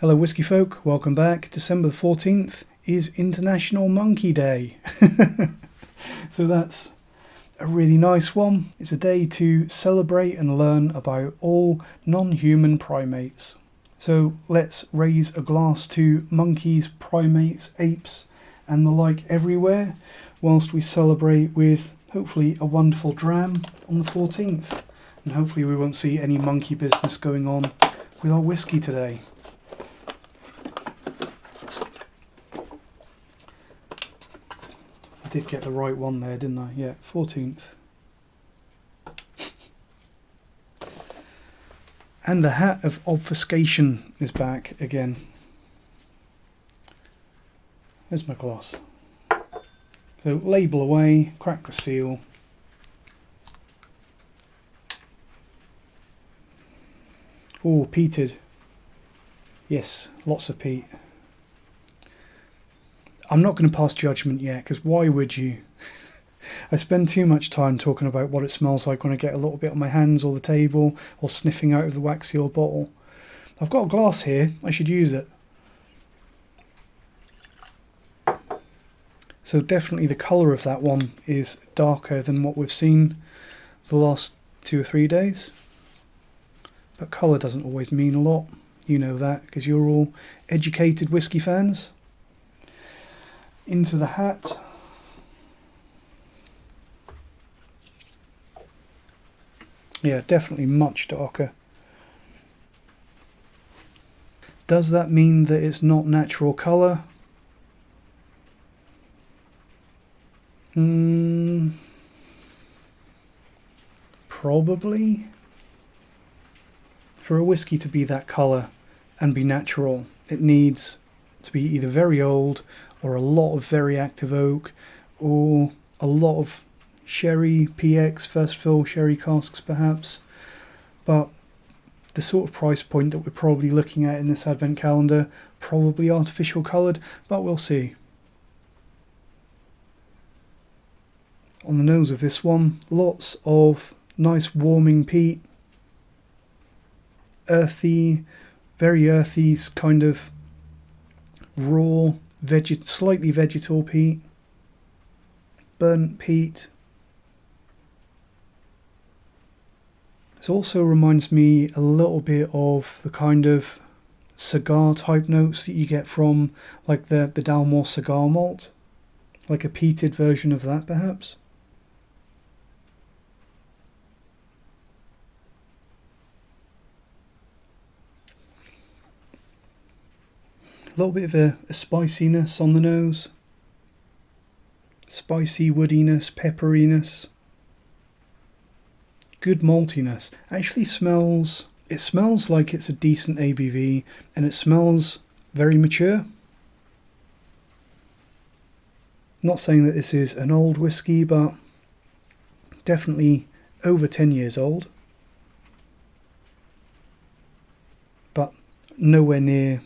Hello Whisky folk, welcome back. December the 14th is International Monkey Day. So that's a really nice one. It's a day to celebrate and learn about all non-human primates. So let's raise a glass to monkeys, primates, apes and the like everywhere, whilst we celebrate with hopefully a wonderful dram on the 14th. And hopefully we won't see any monkey business going on with our whiskey today. I did get the right one there, didn't I? Yeah, 14th. And the hat of obfuscation is back again. There's my glass. So label away, crack the seal. Oh, peated. Yes, lots of peat. I'm not going to pass judgment yet, because why would you? I spend too much time talking about what it smells like when I get a little bit on my hands or the table, or sniffing out of the wax seal bottle. I've got a glass here, I should use it. So definitely the colour of that one is darker than what we've seen the last 2 or 3 days. But colour doesn't always mean a lot. You know that, because you're all educated whisky fans. Into the hat. Yeah, definitely much darker. Does that mean that it's not natural colour? Probably. For a whiskey to be that colour and be natural, it needs to be either very old or a lot of very active oak or a lot of sherry, PX, first fill sherry casks perhaps. But the sort of price point that we're probably looking at in this advent calendar, probably artificial coloured, but we'll see. On the nose of this one, lots of nice warming peat. Earthy, very earthy, kind of raw, slightly vegetal peat, burnt peat. This also reminds me a little bit of the kind of cigar type notes that you get from like the Tullamore cigar malt, like a peated version of that perhaps. A little bit of a spiciness on the nose. Spicy woodiness, pepperiness. Good maltiness. Actually it smells like it's a decent ABV and it smells very mature. Not saying that this is an old whiskey, but definitely over 10 years old. But nowhere near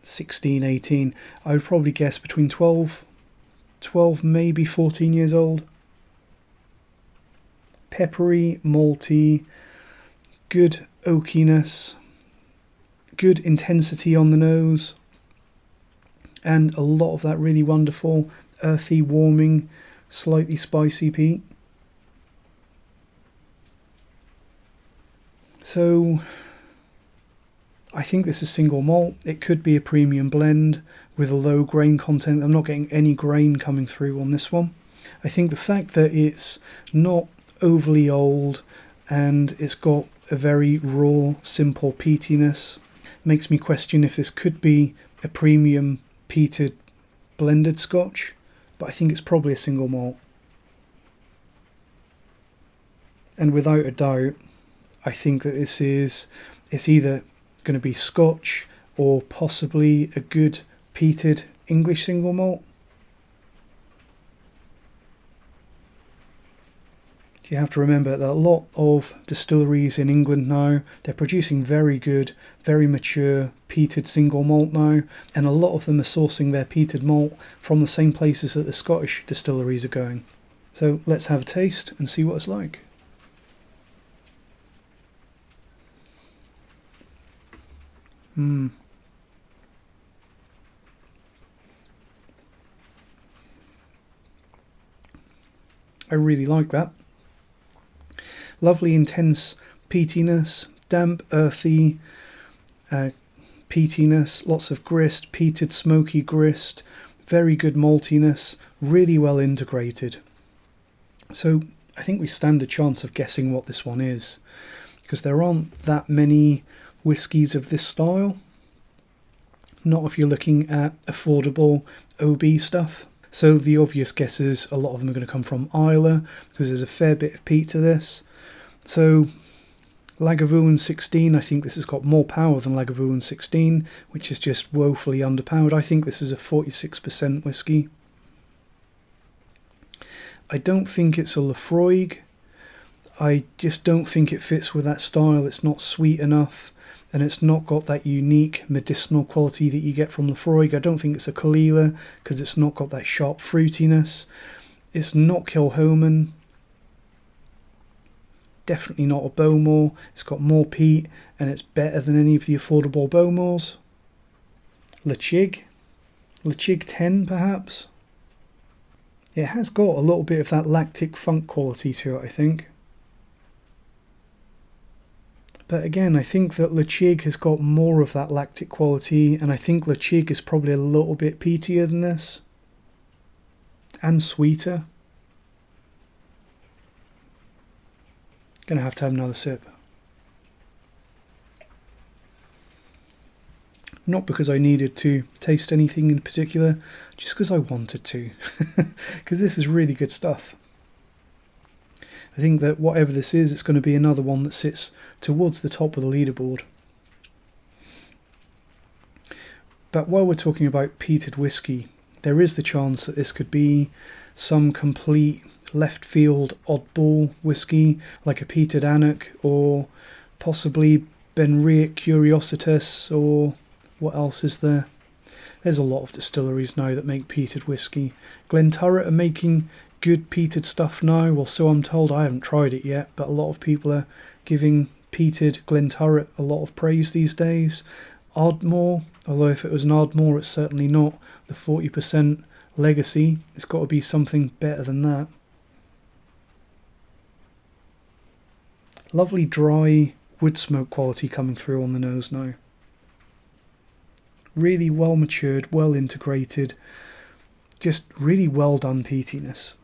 16, 18. I would probably guess between 12 maybe 14 years old. Peppery, malty, good oakiness, good intensity on the nose, and a lot of that really wonderful earthy, warming, slightly spicy peat. So I think this is single malt. It could be a premium blend with a low grain content. I'm not getting any grain coming through on this one. I think the fact that it's not overly old and it's got a very raw, simple peatiness makes me question if this could be a premium peated blended Scotch, but I think it's probably a single malt. And without a doubt, I think that it's either going to be Scotch or possibly a good peated English single malt. You have to remember that a lot of distilleries in England now, they're producing very good, very mature peated single malt now, and a lot of them are sourcing their peated malt from the same places that the Scottish distilleries are going. So let's have a taste and see what it's like. I really like that. Lovely intense peatiness, damp, earthy peatiness, lots of grist, peated smoky grist, very good maltiness, really well integrated. So I think we stand a chance of guessing what this one is, because there aren't that many whiskies of this style. Not if you're looking at affordable OB stuff. So the obvious guesses, a lot of them are going to come from Islay, because there's a fair bit of peat to this. So Lagavulin 16, I think this has got more power than Lagavulin 16, which is just woefully underpowered. I think this is a 46% whiskey. I don't think it's a Laphroaig. I just don't think it fits with that style. It's not sweet enough, and it's not got that unique medicinal quality that you get from Laphroaig. I don't think it's a Kalila, because it's not got that sharp fruitiness. It's not Kilchoman. Definitely not a Bowmore. It's got more peat, and it's better than any of the affordable Bowmores. Lechig 10 perhaps. It has got a little bit of that lactic funk quality to it, I think. But again, I think that Lechig has got more of that lactic quality, and I think Lechig is probably a little bit peatier than this. And sweeter. Gonna have to have another sip. Not because I needed to taste anything in particular, just because I wanted to. Because this is really good stuff. I think that whatever this is, it's going to be another one that sits towards the top of the leaderboard. But while we're talking about peated whiskey, there is the chance that this could be some complete left field oddball whiskey, like a peated Annock, or possibly Benriach Curiositas, or what else is there? There's a lot of distilleries now that make peated whiskey. Glenturret are making good peated stuff now. Well, so I'm told. I haven't tried it yet, but a lot of people are giving peated Glenturret a lot of praise these days. Ardmore, although if it was an Ardmore, it's certainly not the 40% legacy. It's got to be something better than that. Lovely dry wood smoke quality coming through on the nose now. Really well matured, well integrated, just really well done peatiness.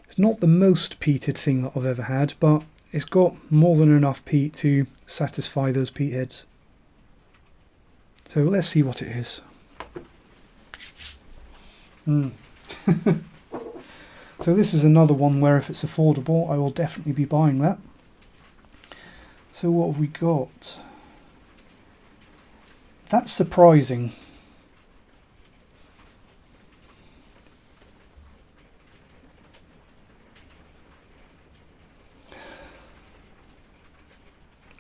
It's not the most peated thing that I've ever had, but it's got more than enough peat to satisfy those peat heads. So let's see what it is. So this is another one where if it's affordable, I will definitely be buying that. So what have we got? That's surprising.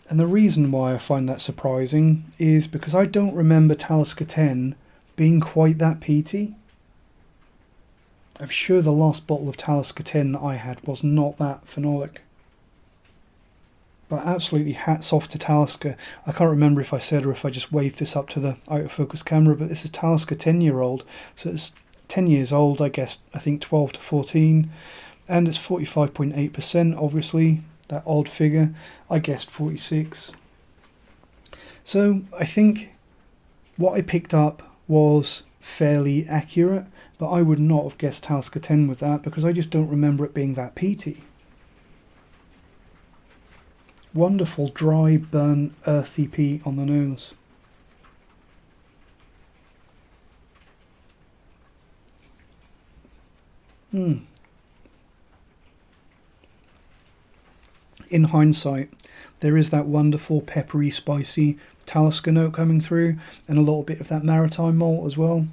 And the reason why I find that surprising is because I don't remember Talisker 10 being quite that peaty. I'm sure the last bottle of Talisker 10 that I had was not that phenolic. But absolutely hats off to Talisker. I can't remember if I said or if I just waved this up to the out of focus camera, but this is Talisker 10-year-old. So it's 10 years old, I guess, I think 12 to 14. And it's 45.8%, obviously, that odd figure. I guessed 46. So I think what I picked up was fairly accurate, but I would not have guessed Talisker 10 with that because I just don't remember it being that peaty. Wonderful dry, burnt, earthy peat on the nose. In hindsight, there is that wonderful peppery, spicy Talisker note coming through, and a little bit of that maritime malt as well.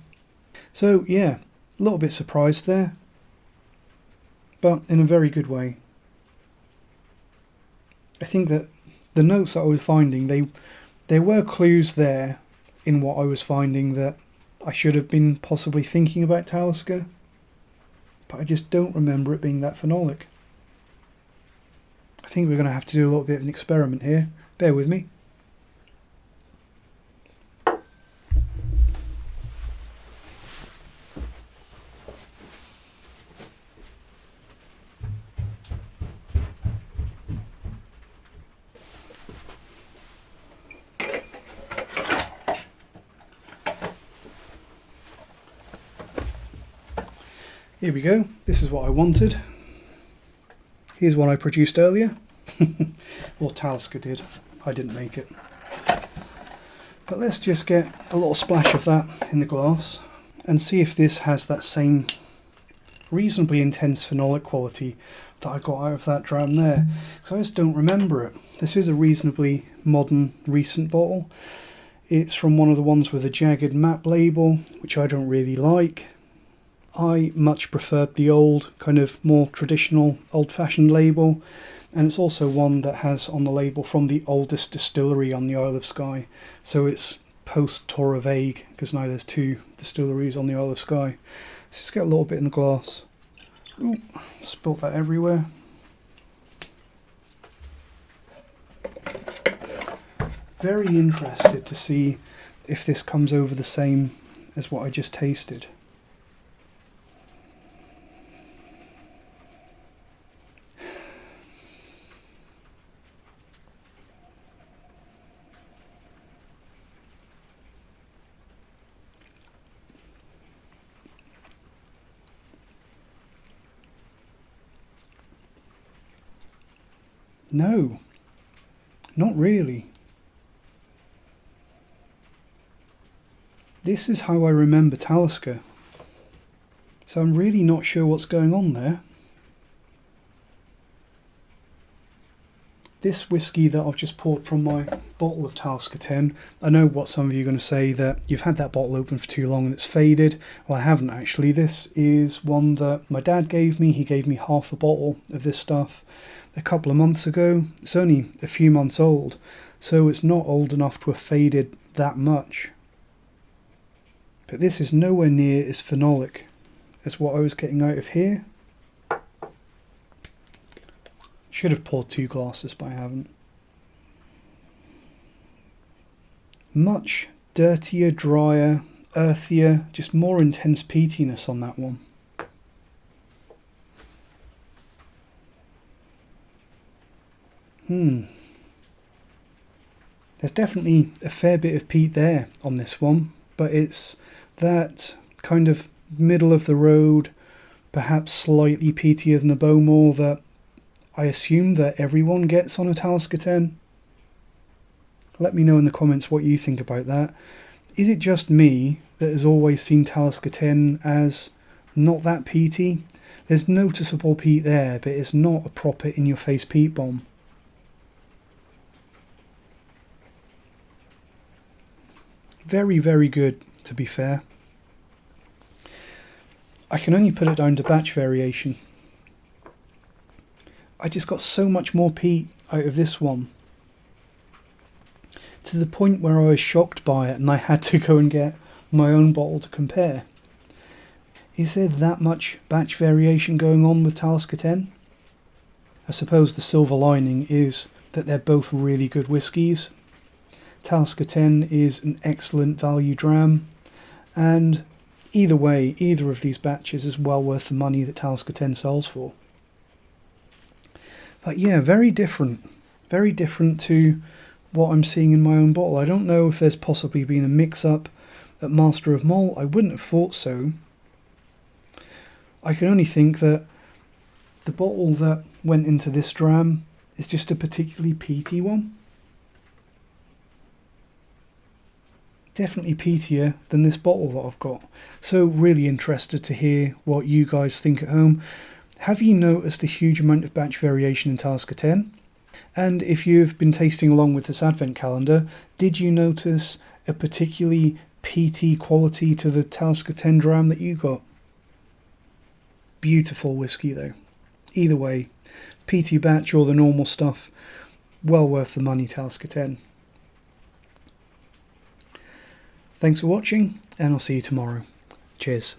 So yeah, a little bit surprised there, but in a very good way. I think that the notes that I was finding, there were clues there in what I was finding that I should have been possibly thinking about Talisker, but I just don't remember it being that phenolic. I think we're going to have to do a little bit of an experiment here. Bear with me. Here we go. This is what I wanted. Here's one I produced earlier. Or Talisker did. I didn't make it. But let's just get a little splash of that in the glass and see if this has that same reasonably intense phenolic quality that I got out of that dram there. Because I just don't remember it. This is a reasonably modern, recent bottle. It's from one of the ones with a jagged map label, which I don't really like. I much preferred the old, kind of more traditional, old-fashioned label, and it's also one that has on the label from the oldest distillery on the Isle of Skye. So it's post-Torre Vague, because now there's 2 distilleries on the Isle of Skye. Let's just get a little bit in the glass. Ooh, spilt that everywhere. Very interested to see if this comes over the same as what I just tasted. No, not really. This is how I remember Talisker. So I'm really not sure what's going on there. This whiskey that I've just poured from my bottle of Talisker 10, I know what some of you are going to say, that you've had that bottle open for too long and it's faded. Well, I haven't actually. This is one that my dad gave me. He gave me half a bottle of this stuff a couple of months ago. It's only a few months old, so it's not old enough to have faded that much. But this is nowhere near as phenolic as what I was getting out of here. Should have poured 2 glasses, but I haven't. Much dirtier, drier, earthier, just more intense peatiness on that one. There's definitely a fair bit of peat there on this one, but it's that kind of middle of the road, perhaps slightly peatier than a Bowmore that I assume that everyone gets on a Talisker 10. Let me know in the comments what you think about that. Is it just me that has always seen Talisker 10 as not that peaty? There's noticeable peat there, but it's not a proper in-your-face peat bomb. Very, very good, to be fair. I can only put it down to batch variation. I just got so much more peat out of this one, to the point where I was shocked by it and I had to go and get my own bottle to compare. Is there that much batch variation going on with Talisker 10? I suppose the silver lining is that they're both really good whiskies. Talisker 10 is an excellent value dram, and either way, either of these batches is well worth the money that Talisker 10 sells for. But yeah, very different to what I'm seeing in my own bottle. I don't know if there's possibly been a mix-up at Master of Malt. I wouldn't have thought so. I can only think that the bottle that went into this dram is just a particularly peaty one. Definitely peatier than this bottle that I've got. So really interested to hear what you guys think at home. Have you noticed a huge amount of batch variation in Talisker 10? And if you've been tasting along with this advent calendar, did you notice a particularly peaty quality to the Talisker 10 dram that you got? Beautiful whiskey though. Either way, peaty batch or the normal stuff, well worth the money, Talisker 10. Thanks for watching, and I'll see you tomorrow. Cheers.